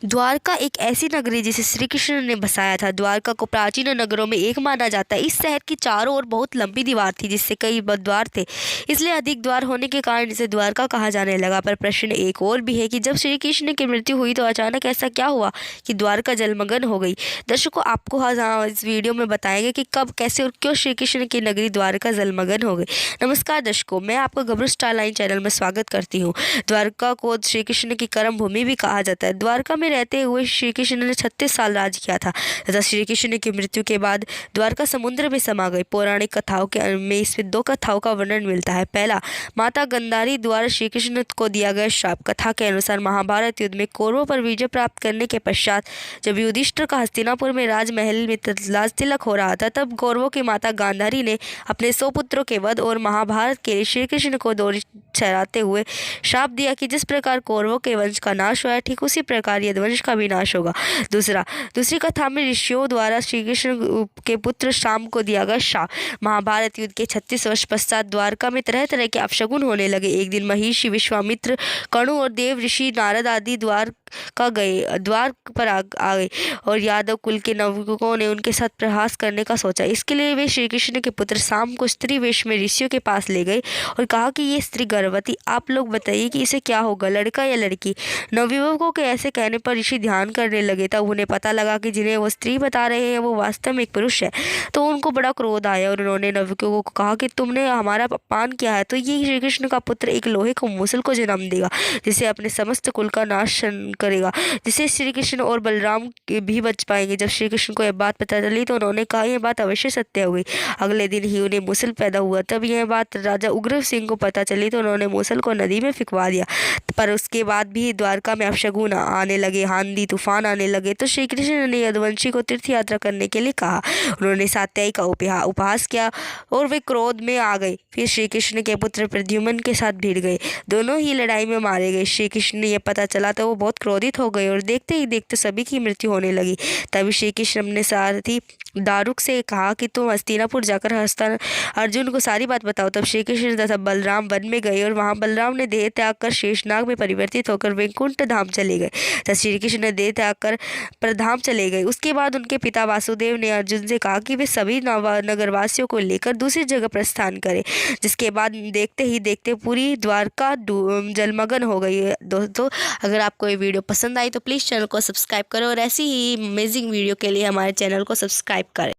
द्वारका एक ऐसी नगरी जिसे श्री कृष्ण ने बसाया था। द्वारका को प्राचीन नगरों में एक माना जाता है। इस शहर की चारों ओर बहुत लंबी दीवार थी जिससे कई द्वार थे, इसलिए अधिक द्वार होने के कारण इसे द्वारका कहा जाने लगा। पर प्रश्न एक और भी है कि जब श्री कृष्ण की मृत्यु हुई तो अचानक ऐसा क्या हुआ कि द्वारका जलमग्न हो गई। दर्शकों, आपको हाँ इस वीडियो में बताएंगे कि कब, कैसे और क्यों श्री कृष्ण की नगरी द्वारका जलमग्न हो गई। नमस्कार दर्शकों, मैं आपका घबरू स्टार लाइन चैनल में स्वागत करती हूँ। द्वारका को श्री कृष्ण की कर्म भूमि भी कहा जाता है। द्वारका में रहते हुए श्री कृष्ण ने 36 साल राज किया था तथा श्री कृष्ण की मृत्यु के बाद द्वारका समुद्र में समा गई। पौराणिक कथाओं के में इसमें दो कथाओं का वर्णन मिलता है। पहला, माता गांधारी द्वारा श्री कृष्ण को दिया गया श्राप। कथा के अनुसार महाभारत युद्ध में कौरवों पर विजय प्राप्त करने के पश्चात जब युधिष्ठिर का हस्तिनापुर में राजमहल में राज तिलक हो रहा था, तब कौरवों की माता गांधारी ने अपने 100 पुत्रों के वध और महाभारत के लिए श्री कृष्ण को दोषी ठहराते हुए श्राप दिया कि जिस प्रकार कौरवों के वंश का नाश हुआ, ठीक उसी प्रकार यदुवंश का भी नाश होगा। दूसरी कथा में ऋषियों द्वारा श्री कृष्ण के पुत्र शाम को दिया गया श्राप। महाभारत युद्ध के 36 वर्ष पश्चात द्वारका में तरह तरह के अपशगुन होने लगे। एक दिन महिषी, विश्वामित्र, कणु और देव ऋषि नारद आदि द्वार पर आ गए और यादव कुल के नवयुवकों ने उनके साथ प्रहास करने का सोचा। इसके लिए वे श्री कृष्ण के पुत्र शाम को स्त्री वेश में ऋषियों के पास ले गए और कहा कि ये स्त्री गर्भवती, आप लोग बताइए कि इसे क्या होगा, लड़का या लड़की। नवयुवकों के ऐसे कहने पर ऋषि ध्यान करने लगे। तब उन्हें पता लगा कि जिन्हें वो स्त्री बता रहे हैं वो वास्तव में एक पुरुष है। तो उनको बड़ा क्रोध आया और उन्होंने नवयुवकों को कहा कि तुमने हमारा अपमान किया है तो ये श्री कृष्ण का पुत्र एक लोहे को मूसल को जन्म देगा जिसे अपने समस्त कुल का नाश करेगा, जिससे श्री कृष्ण और बलराम भी बच पाएंगे। जब श्री कृष्ण को यह बात पता चली तो उन्होंने कहा यह बात अवश्य सत्य हुई। अगले दिन ही उन्हें मूसल पैदा हुआ। तब यह बात राजा उग्र सिंह को पता चली तो उन्होंने मूसल को नदी में फिकवा दिया। पर उसके बाद भी द्वारका में अपशगुन आने लगे, आंधी तूफान आने लगे। तो श्री कृष्ण ने यदुवंशी को तीर्थ यात्रा करने के लिए कहा। उन्होंने सात्यायी का उपहास किया और वे क्रोध में आ गए। फिर श्री कृष्ण के पुत्र प्रद्युम्न के साथ भिड़ गए। दोनों ही लड़ाई में मारे गए। श्री कृष्ण ने यह पता चला तो वो बहुत क्रोधित हो गए और देखते ही देखते सभी की मृत्यु होने लगी। तभी श्री कृष्ण ने सारथी दारुक से कहा कि तुम हस्तिनापुर जाकर अर्जुन को सारी बात बताओ। तब श्री कृष्ण तथा बलराम वन में गए और वहां बलराम ने देह त्याग कर शेषनाग में परिवर्तित होकर वैकुंठ धाम चले गए तथा श्री कृष्ण ने देह त्याग कर प्रधाम चले गए। उसके बाद उनके पिता वासुदेव ने अर्जुन से कहा कि वे सभी नगरवासियों को लेकर दूसरी जगह प्रस्थान करें, जिसके बाद देखते ही देखते पूरी द्वारका जलमग्न हो गई। दोस्तों, अगर आपको ये वीडियो पसंद आई तो प्लीज़ चैनल को सब्सक्राइब करें और ऐसी ही अमेजिंग वीडियो के लिए हमारे चैनल को सब्सक्राइब करें।